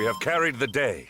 have carried the day.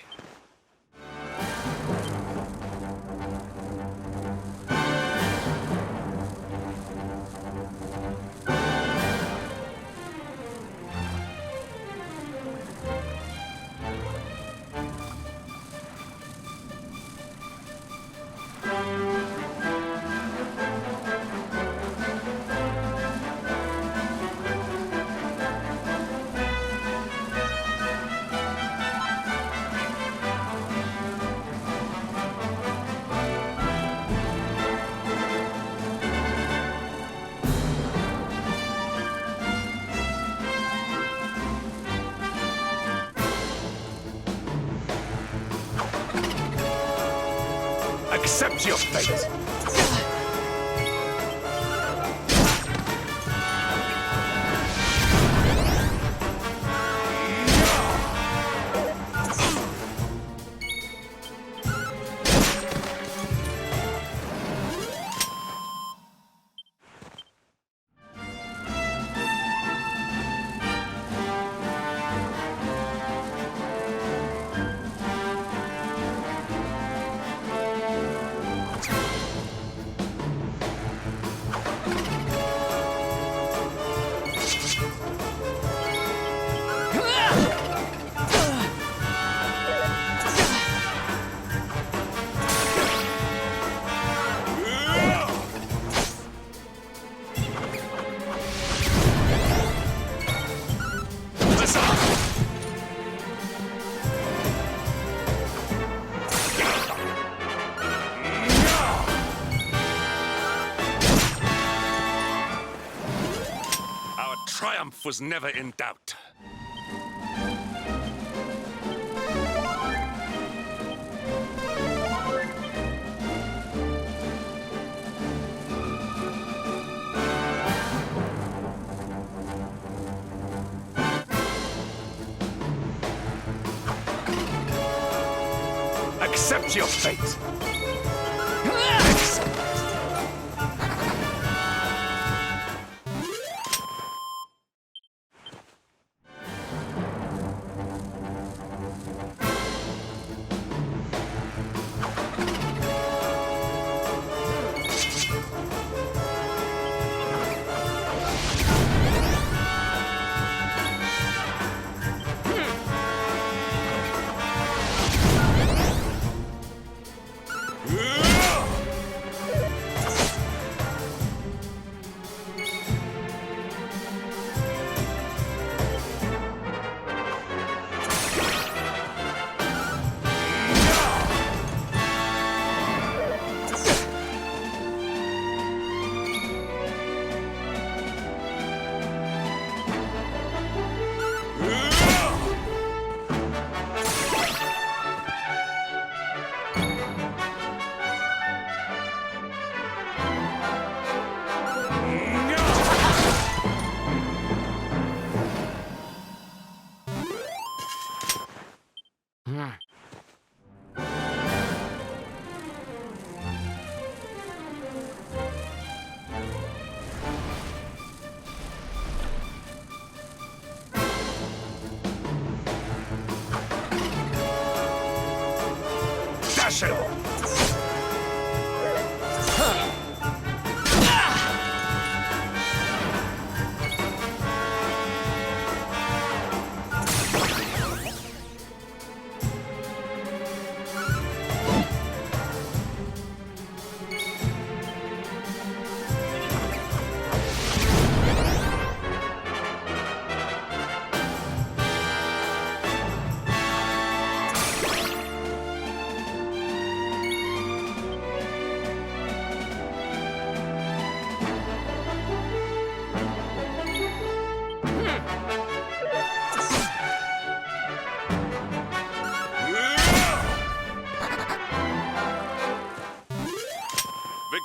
Accept your fate! Triumph was never in doubt. Accept your fate. Dash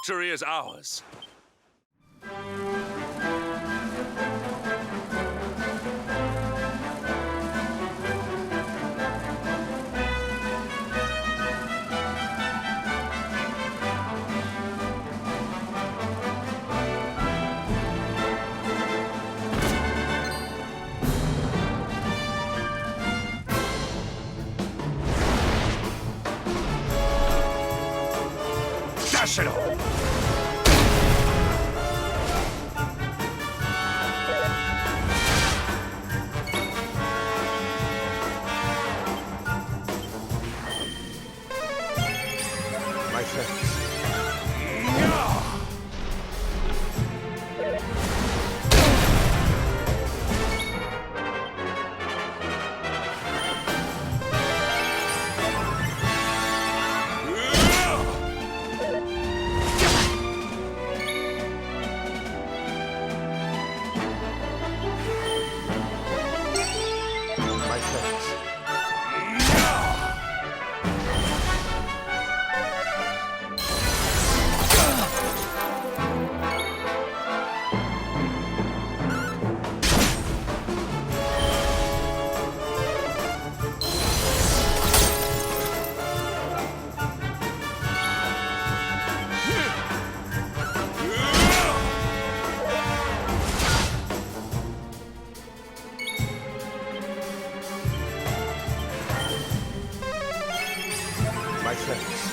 Victory is ours. Dash it all! My thanks. My thanks. My thanks.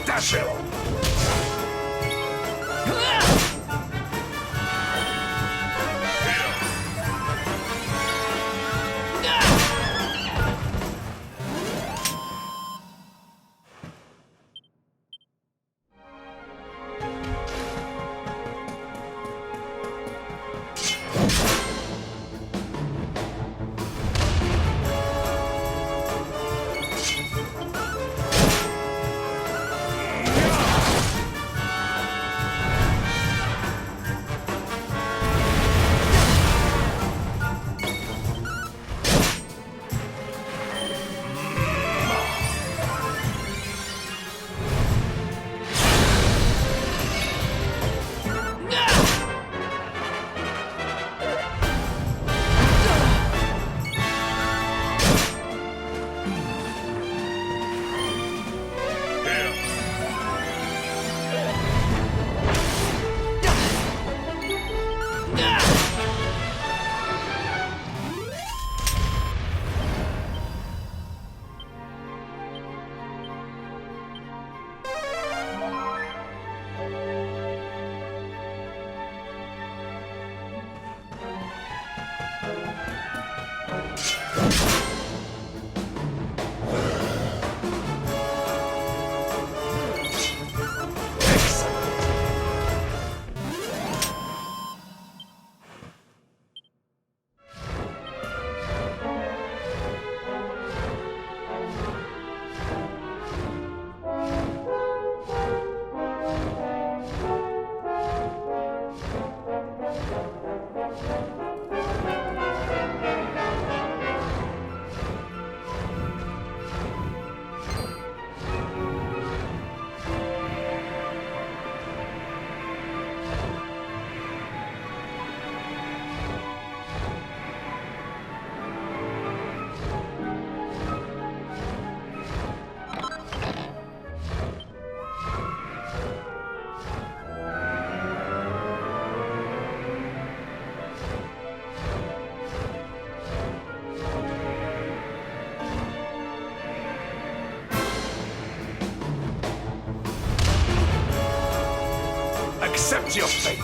Dash it! Accept your fate!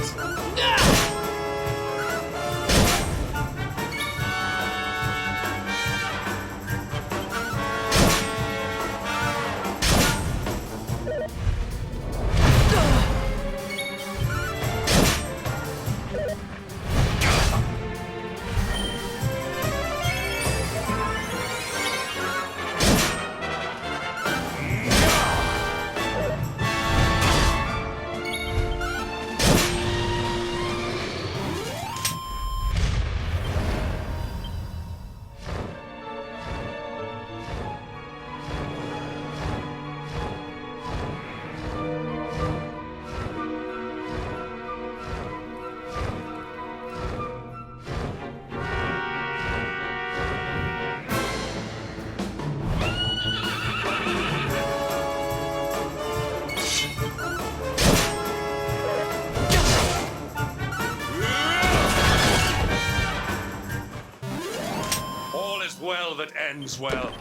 All is well that ends well.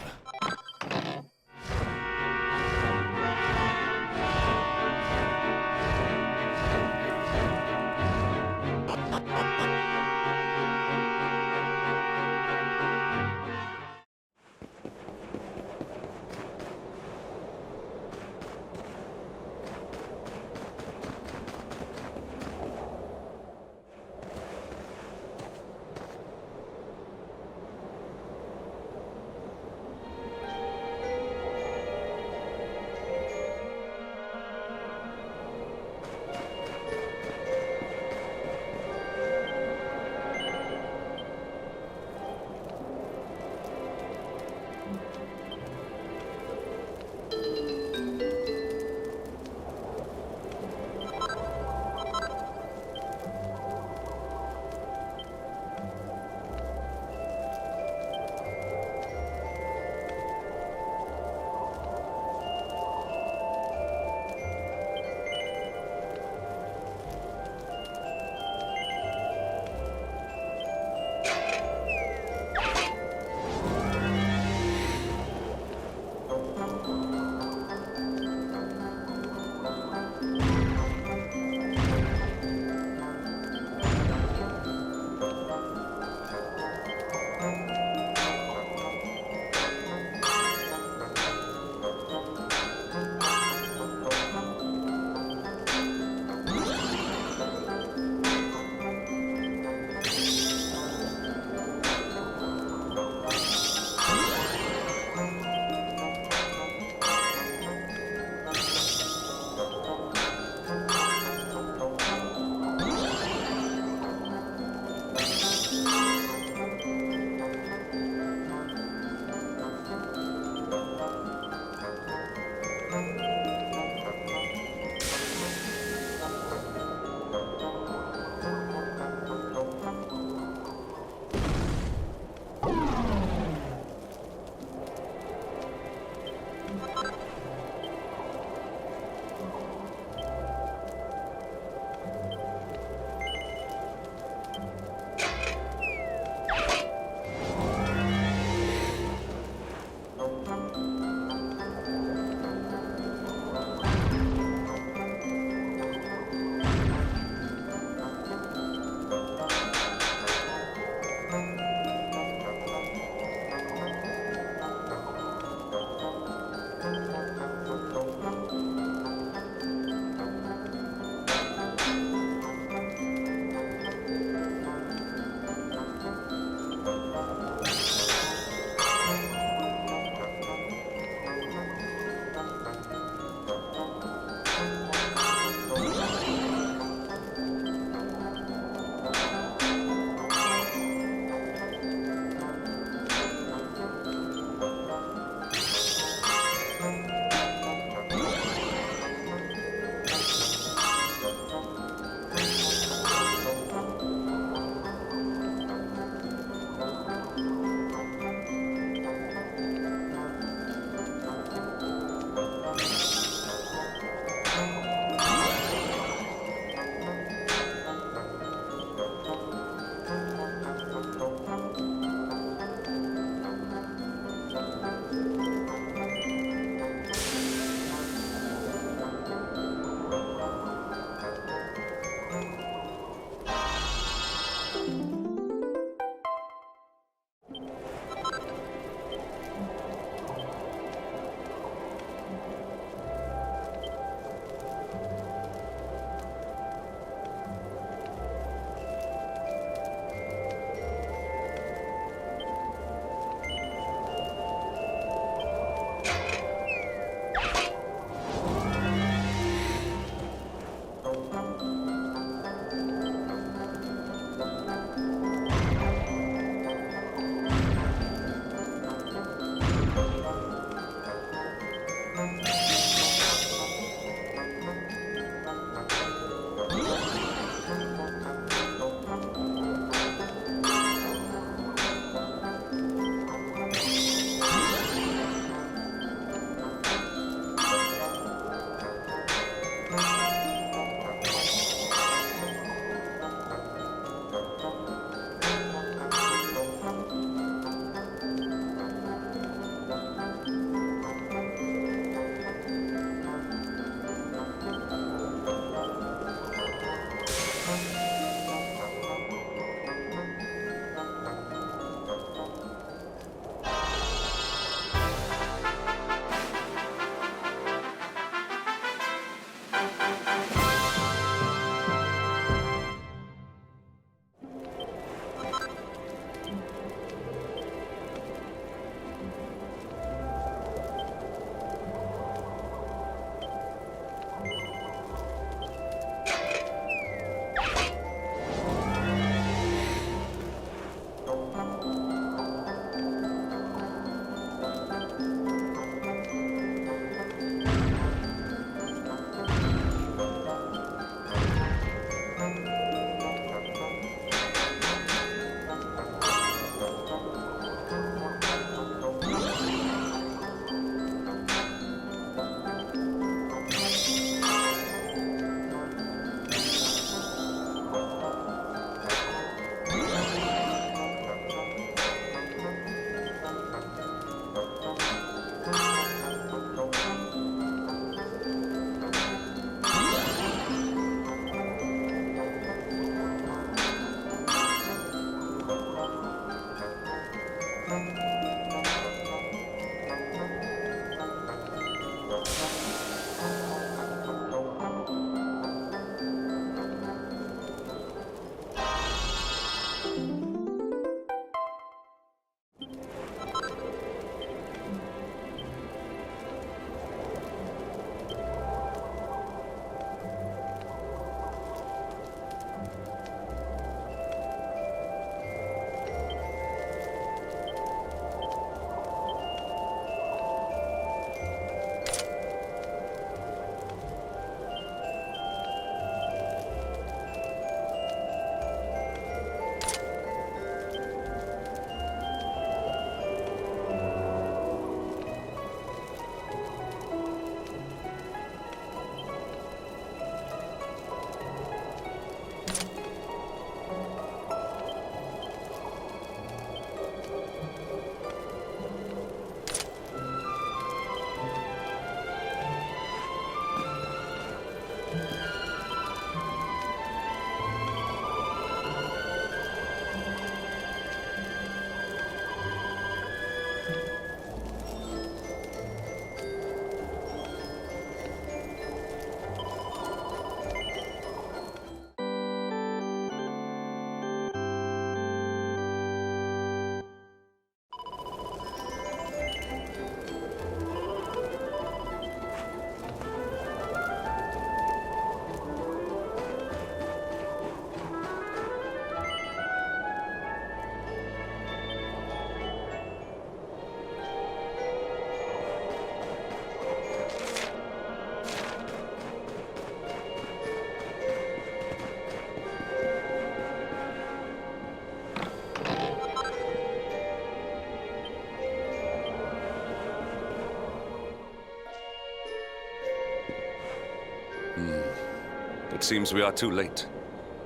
It seems we are too late.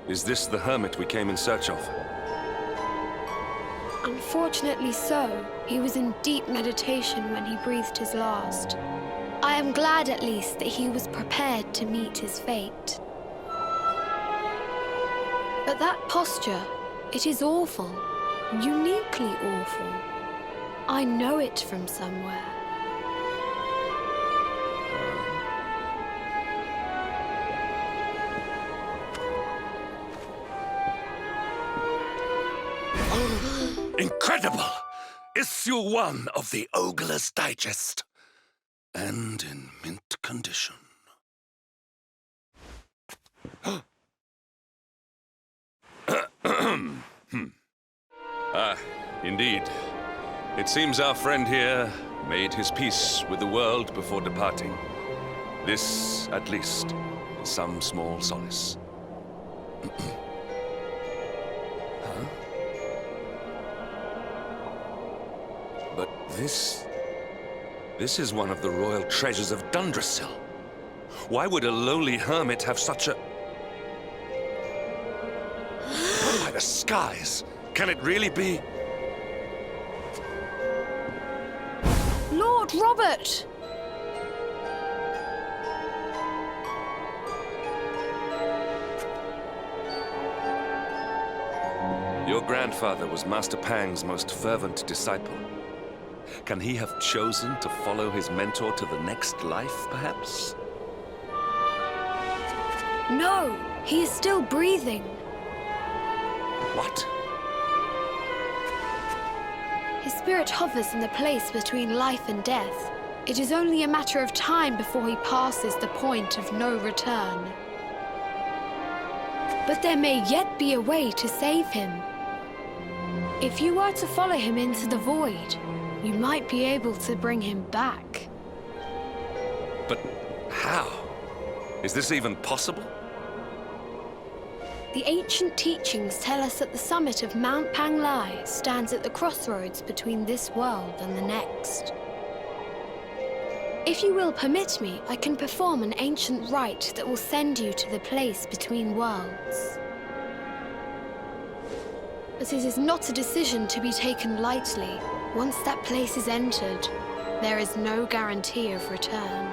Is this the hermit we came in search of? Unfortunately so. He was in deep meditation when he breathed his last. I am glad at least that he was prepared to meet his fate. But that posture, it is awful. Uniquely awful. I know it from somewhere. Incredible! Issue 1 of the Ogre's Digest. And in mint condition. Indeed. It seems our friend here made his peace with the world before departing. This, at least, is some small solace. Huh? But this is one of the royal treasures of Dundrasil. Why would a lowly hermit have such a... By the skies! Can it really be? Lord Robert! Your grandfather was Master Pang's most fervent disciple. Can he have chosen to follow his mentor to the next life, perhaps? No, he is still breathing. What? His spirit hovers in the place between life and death. It is only a matter of time before he passes the point of no return. But there may yet be a way to save him. If you were to follow him into the void, you might be able to bring him back. But how? Is this even possible? The ancient teachings tell us that the summit of Mount Panglai stands at the crossroads between this world and the next. If you will permit me, I can perform an ancient rite that will send you to the place between worlds. But it is not a decision to be taken lightly. Once that place is entered, there is no guarantee of return.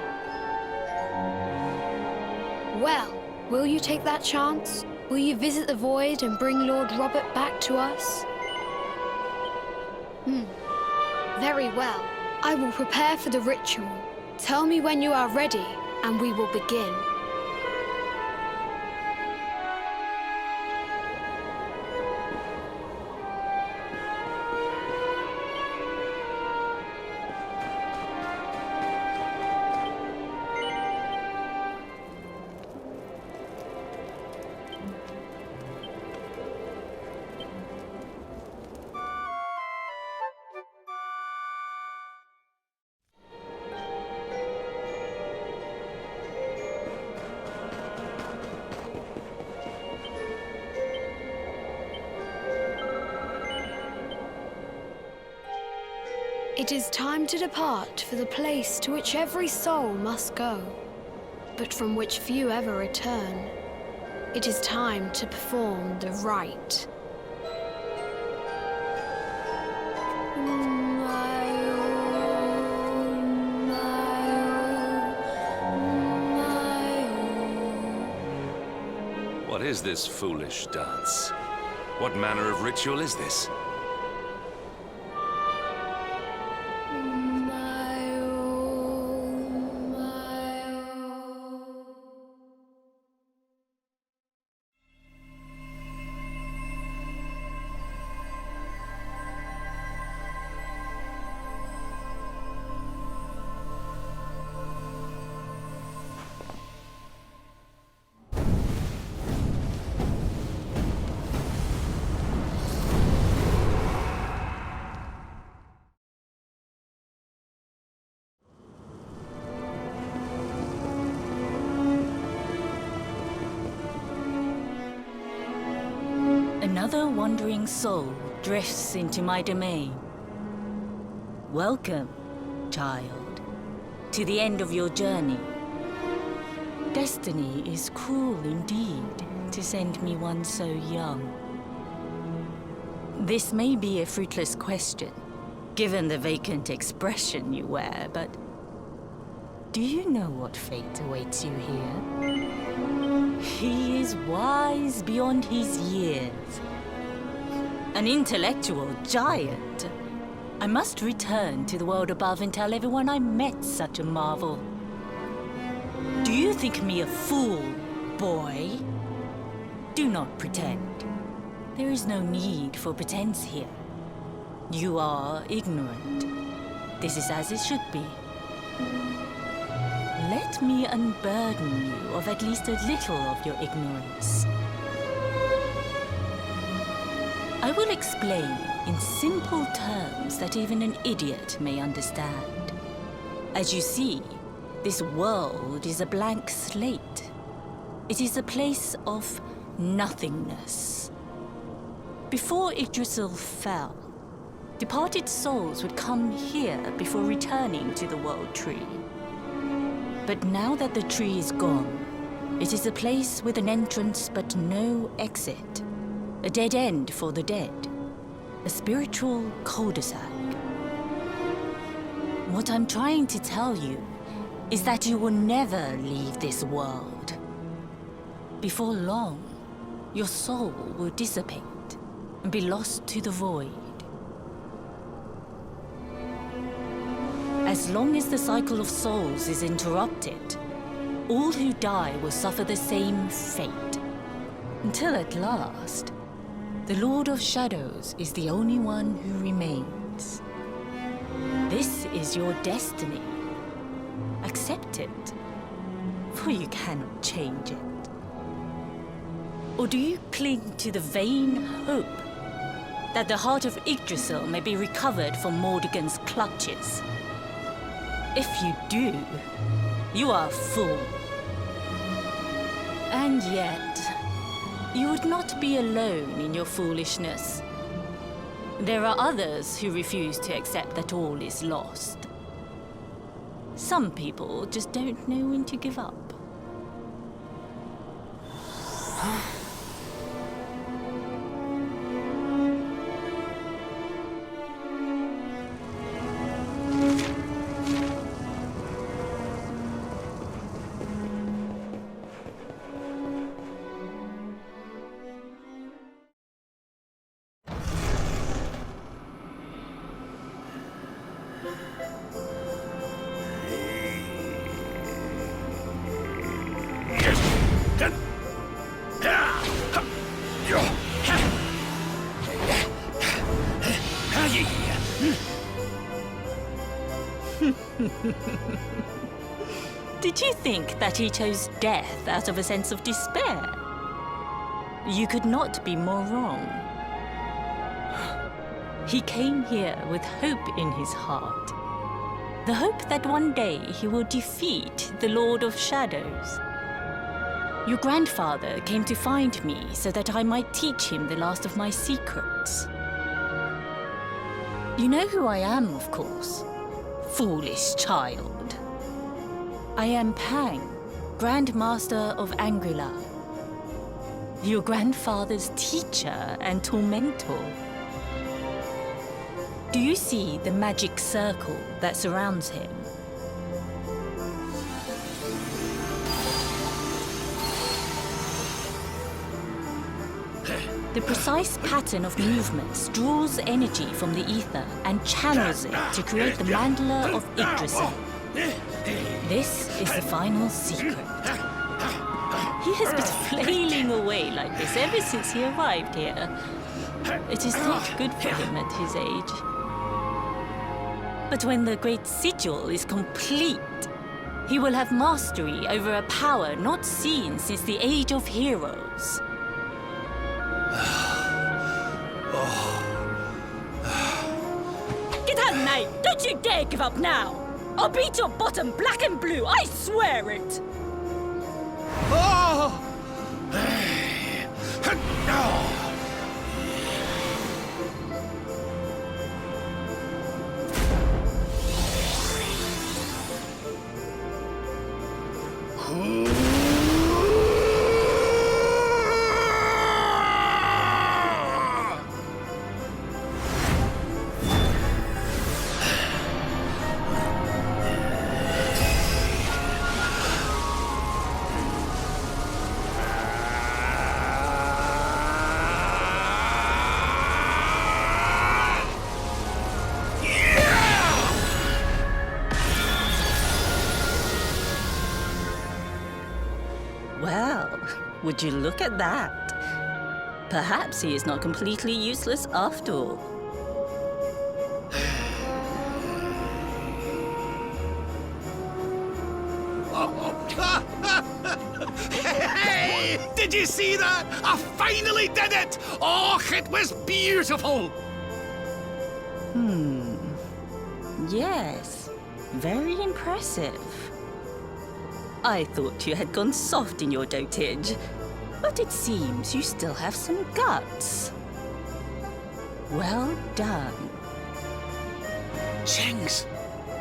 Well, will you take that chance? Will you visit the void and bring Lord Robert back to us? Very well. I will prepare for the ritual. Tell me when you are ready, and we will begin. It is time to depart for the place to which every soul must go, but from which few ever return. It is time to perform the rite. What is this foolish dance? What manner of ritual is this? Another wandering soul drifts into my domain. Welcome, child, to the end of your journey. Destiny is cruel indeed to send me one so young. This may be a fruitless question, given the vacant expression you wear, but do you know what fate awaits you here? He is wise beyond his years. An intellectual giant. I must return to the world above and tell everyone I met such a marvel. Do you think me a fool, boy? Do not pretend. There is no need for pretense here. You are ignorant. This is as it should be. Let me unburden you of at least a little of your ignorance. I will explain in simple terms that even an idiot may understand. As you see, this world is a blank slate. It is a place of nothingness. Before Yggdrasil fell, departed souls would come here before returning to the World Tree. But now that the tree is gone, it is a place with an entrance but no exit. A dead end for the dead. A spiritual cul-de-sac. What I'm trying to tell you is that you will never leave this world. Before long, your soul will dissipate and be lost to the void. As long as the cycle of souls is interrupted, all who die will suffer the same fate. Until at last, the Lord of Shadows is the only one who remains. This is your destiny. Accept it, for you cannot change it. Or do you cling to the vain hope that the heart of Yggdrasil may be recovered from Mordegon's clutches? If you do, you are a fool. And yet, you would not be alone in your foolishness. There are others who refuse to accept that all is lost. Some people just don't know when to give up. Did you think that he chose death out of a sense of despair? You could not be more wrong. He came here with hope in his heart. The hope that one day he will defeat the Lord of Shadows. Your grandfather came to find me so that I might teach him the last of my secrets. You know who I am, of course. Foolish child. I am Pang, Grand Master of Angrila. Your grandfather's teacher and tormentor. Do you see the magic circle that surrounds him? The precise pattern of movements draws energy from the ether and channels it to create the mandala of Yggdrasil. This is the final secret. He has been flailing away like this ever since he arrived here. It is not good for him at his age. But when the great sigil is complete, he will have mastery over a power not seen since the Age of Heroes. Get out, mate! Don't you dare give up now! I'll beat your bottom black and blue, I swear it! Oh! Who Would you look at that? Perhaps he is not completely useless after all. Hey! Did you see that? I finally did it! Oh, it was beautiful! Yes, very impressive. I thought you had gone soft in your dotage, but it seems you still have some guts. Well done. Jinx!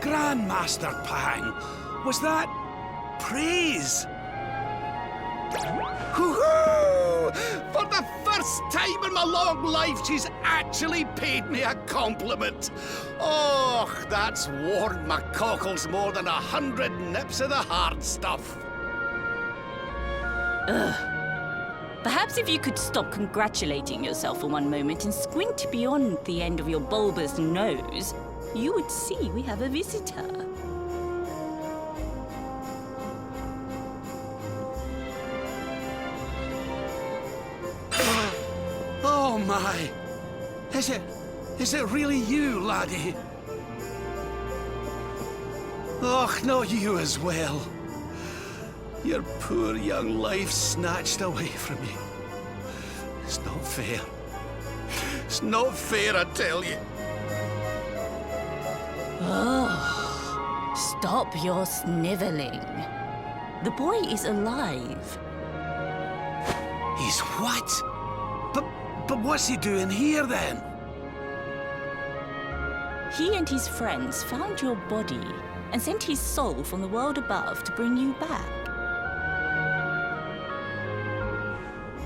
Grandmaster Pang! Was that praise? Woohoo! For the first time in my long life, she's actually paid me a compliment. Oh, that's warmed my cockles more than 100 nips of the hard stuff. Perhaps if you could stop congratulating yourself for one moment and squint beyond the end of your bulbous nose, you would see we have a visitor. Oh my! Is it really you, laddie? Och, not you as well. Your poor young life snatched away from you. It's not fair. It's not fair, I tell you. Stop your sniveling. The boy is alive. He's what? But what's he doing here then? He and his friends found your body and sent his soul from the world above to bring you back.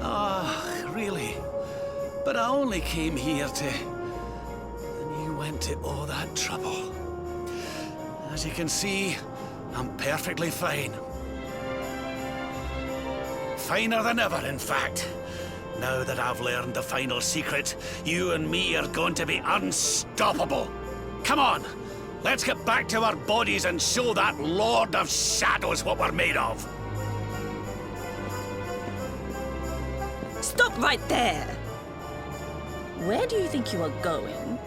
Ah, really? But I only came here to... And you went to all that trouble. As you can see, I'm perfectly fine. Finer than ever, in fact. Now that I've learned the final secret, you and me are going to be unstoppable. Come on, let's get back to our bodies and show that Lord of Shadows what we're made of. Stop right there! Where do you think you are going?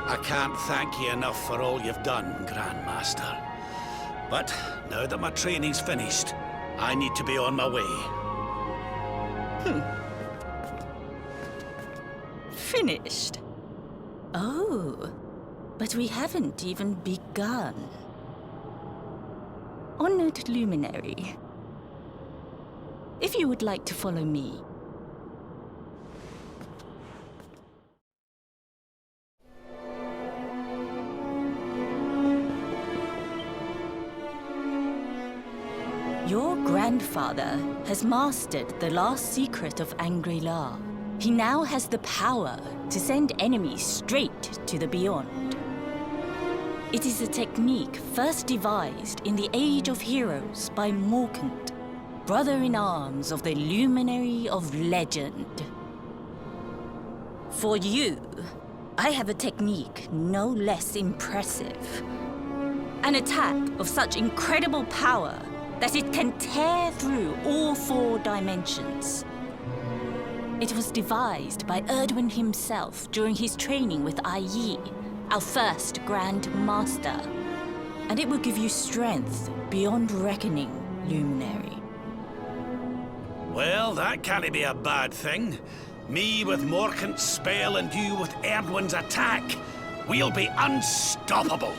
I can't thank you enough for all you've done, Grandmaster. But now that my training's finished, I need to be on my way. Finished? Oh, but we haven't even begun. Honored Luminary, if you would like to follow me. Your grandfather has mastered the last secret of Angri-La. He now has the power to send enemies straight to the beyond. It is a technique first devised in the Age of Heroes by Morkant, brother-in-arms of the Luminary of Legend. For you, I have a technique no less impressive. An attack of such incredible power that it can tear through all 4 dimensions. It was devised by Erdwin himself during his training with Yi, our first Grand Master. And it will give you strength beyond reckoning, Luminary. Well, that can't be a bad thing. Me with Morkant's spell and you with Erdwin's attack. We'll be unstoppable.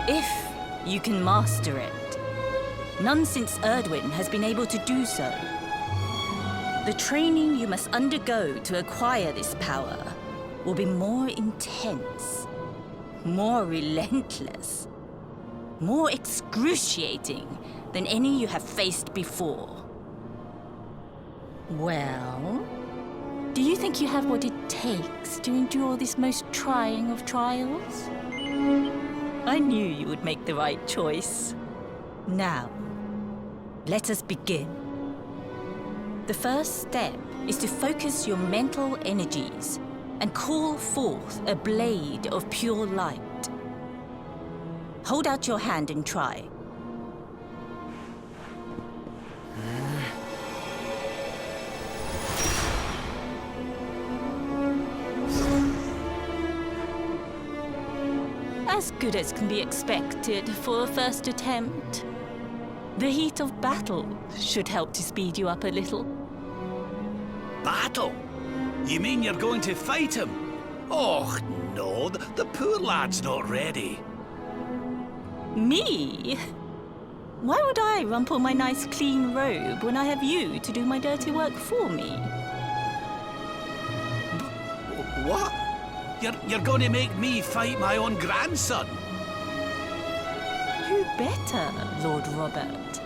If you can master it. None since Erdwin has been able to do so. The training you must undergo to acquire this power will be more intense, more relentless, more excruciating than any you have faced before. Well, do you think you have what it takes to endure this most trying of trials? I knew you would make the right choice. Now, let us begin. The first step is to focus your mental energies and call forth a blade of pure light. Hold out your hand and try. as good as can be expected for a first attempt. The heat of battle should help to speed you up a little. Battle? You mean you're going to fight him? Oh, no, the poor lad's not ready. Me? Why would I rumple my nice clean robe when I have you to do my dirty work for me? What? You're going to make me fight my own grandson? Who better, Lord Robert?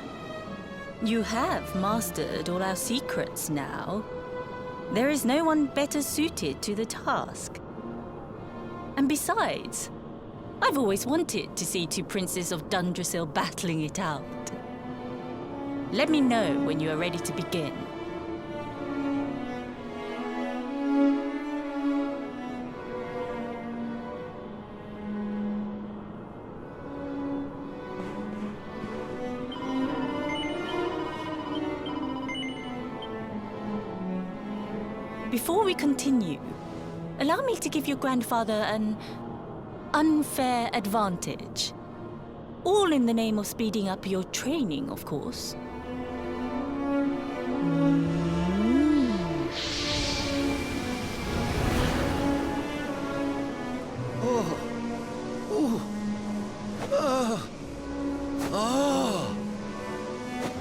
You have mastered all our secrets now. There is no one better suited to the task. And besides, I've always wanted to see two princes of Dundrasil battling it out. Let me know when you are ready to begin. Before we continue, allow me to give your grandfather an unfair advantage. All in the name of speeding up your training, of course.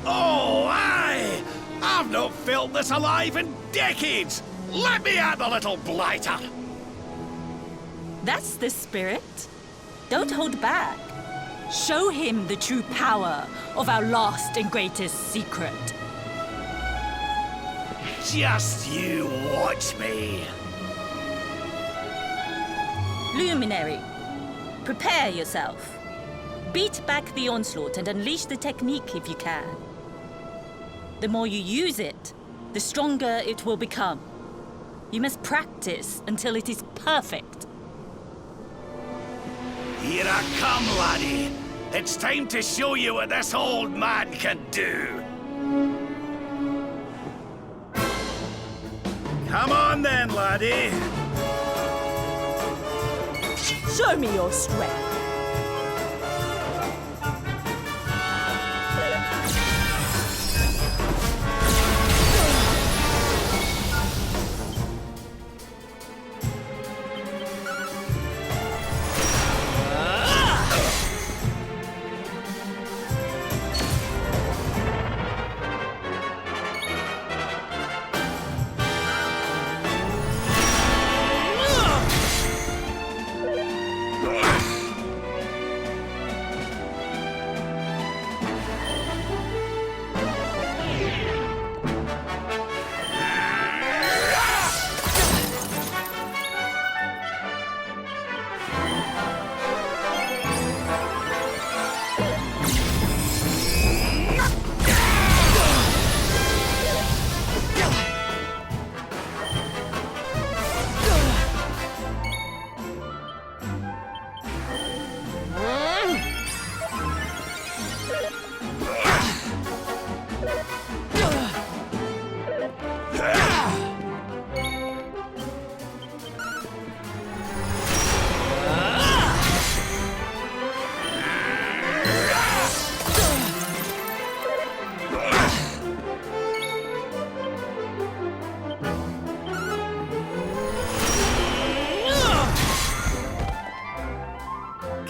Oh, aye! I've not felt this alive in decades! Let me at the little blighter! That's the spirit. Don't hold back. Show him the true power of our last and greatest secret. Just you watch me! Luminary, prepare yourself. Beat back the onslaught and unleash the technique if you can. The more you use it, the stronger it will become. You must practice until it is perfect. Here I come, laddie. It's time to show you what this old man can do. Come on then, laddie. Show me your strength.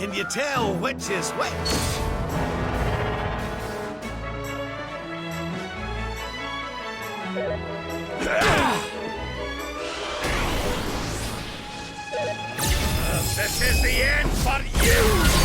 Can you tell which is which? This is the end for you!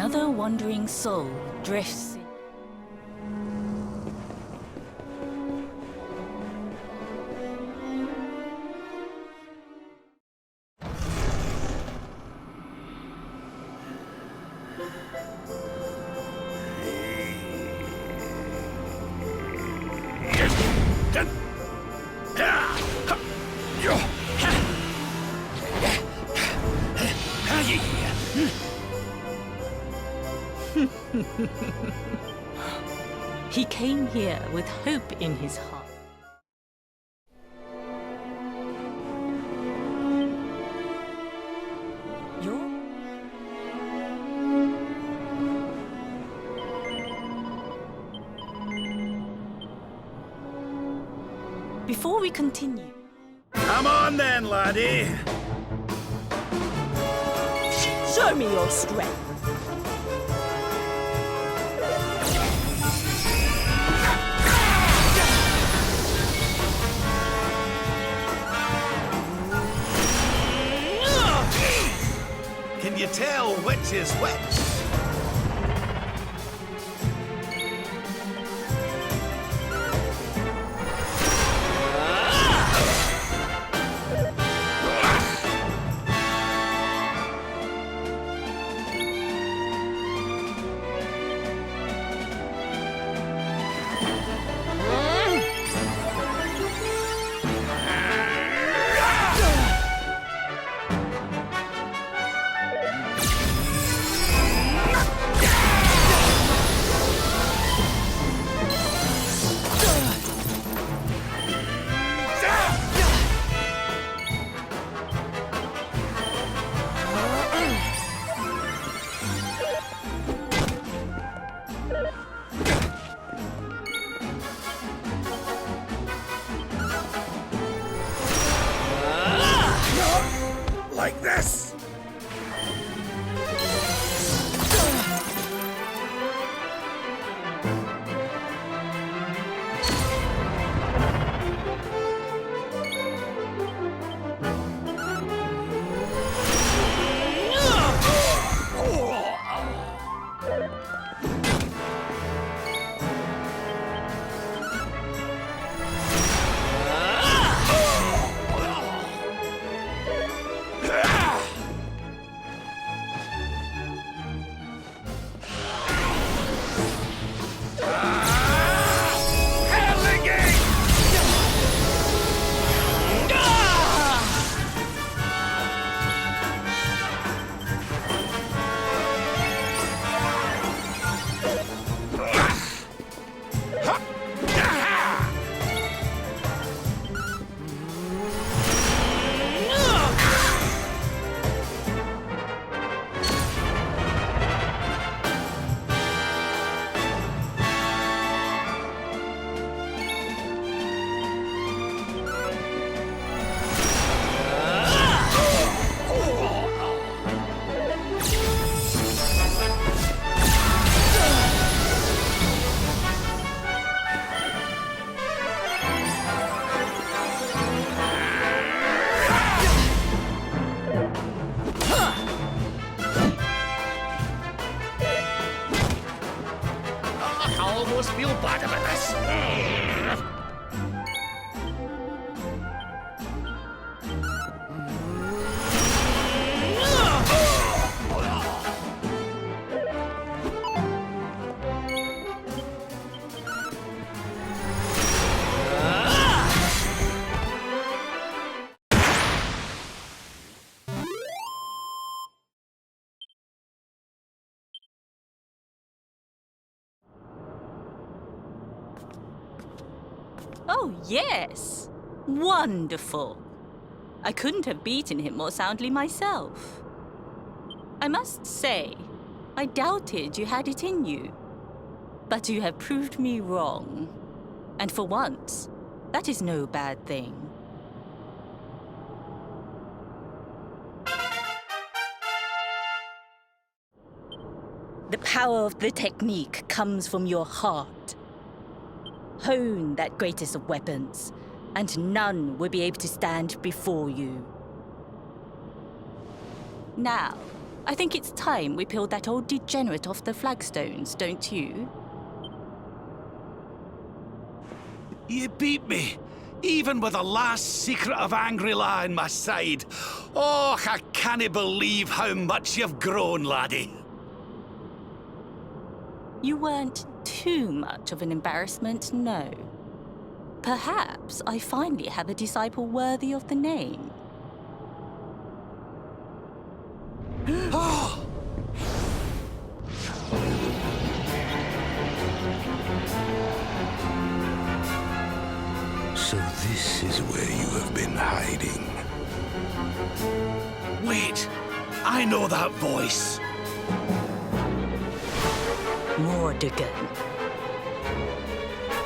Another wandering soul drifts. He came here with hope in his heart. You're... Before we continue... Come on then, laddie. Show me your strength. Can you tell which is which? Like this. I almost feel bad about this. Oh, yes. Wonderful. I couldn't have beaten him more soundly myself. I must say, I doubted you had it in you. But you have proved me wrong. And for once, that is no bad thing. The power of the technique comes from your heart. Hone that greatest of weapons, and none will be able to stand before you. Now, I think it's time we peeled that old degenerate off the flagstones, don't you? You beat me, even with the last secret of Angry-La in my side. Oh, I can't believe how much you've grown, laddie. You weren't too much of an embarrassment, no. Perhaps I finally have a disciple worthy of the name. Oh! So this is where you have been hiding. Wait, I know that voice. Mordigan.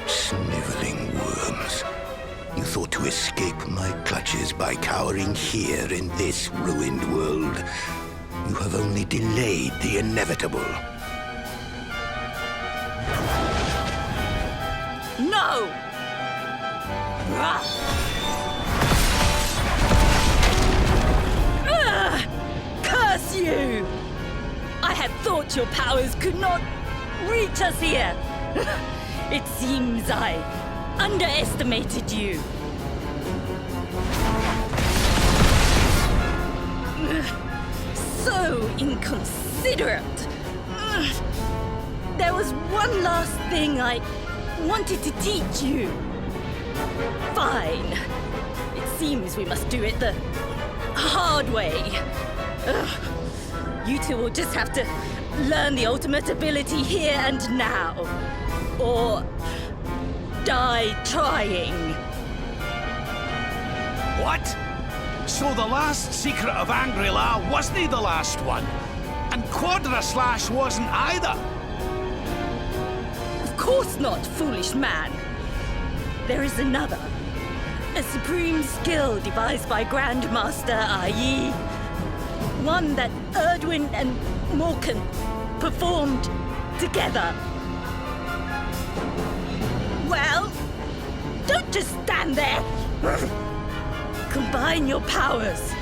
Sniveling worms. You thought to escape my clutches by cowering here in this ruined world. You have only delayed the inevitable. No! Curse you! I had thought your powers could not reach us here. It seems I underestimated you. So inconsiderate. There was one last thing I wanted to teach you. Fine. It seems we must do it the hard way. You two will just have to learn the ultimate ability here and now. Or die trying. What? So the last secret of Angry-La wasn't the last one? And Quadra Slash wasn't either? Of course not, foolish man. There is another. A supreme skill devised by Grandmaster i.e. one that Erdwin and Morkan performed together. Well, don't just stand there. Combine your powers.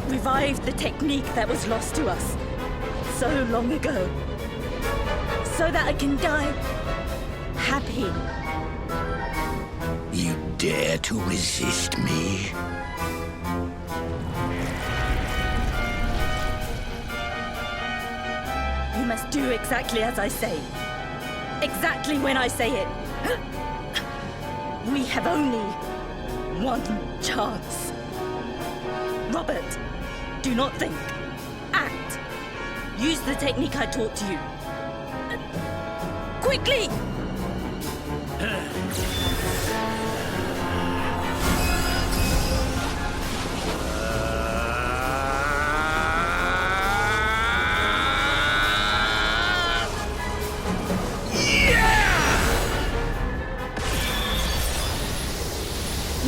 Revive the technique that was lost to us so long ago. So that I can die happy. You dare to resist me? You must do exactly as I say. Exactly when I say it. We have only one chance. Robert, do not think. Act. Use the technique I taught to you. Quickly!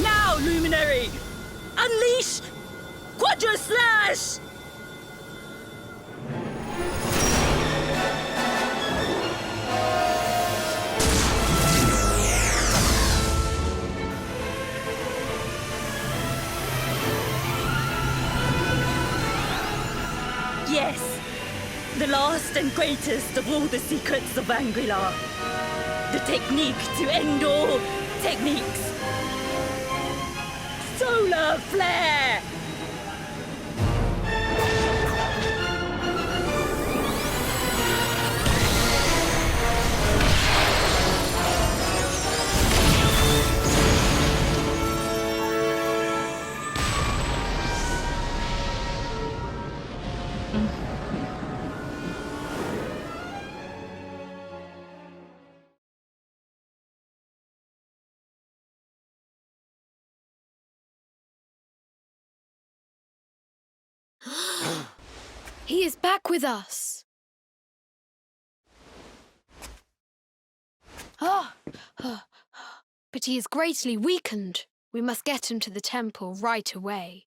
Now, Luminary! Unleash Quadra Slash! Yes, the last and greatest of all the secrets of Angry-La. The technique to end all techniques. Solar Flare! He is back with us. Ah, but he is greatly weakened. We must get him to the temple right away.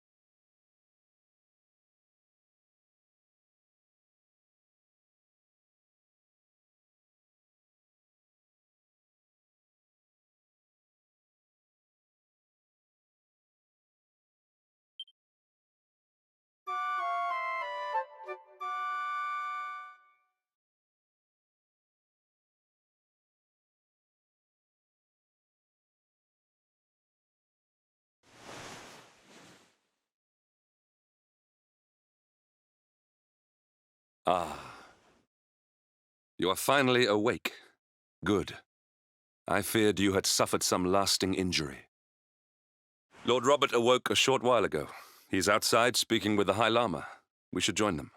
Ah. You are finally awake. Good. I feared you had suffered some lasting injury. Lord Robert awoke a short while ago. He's outside speaking with the High Lama. We should join them.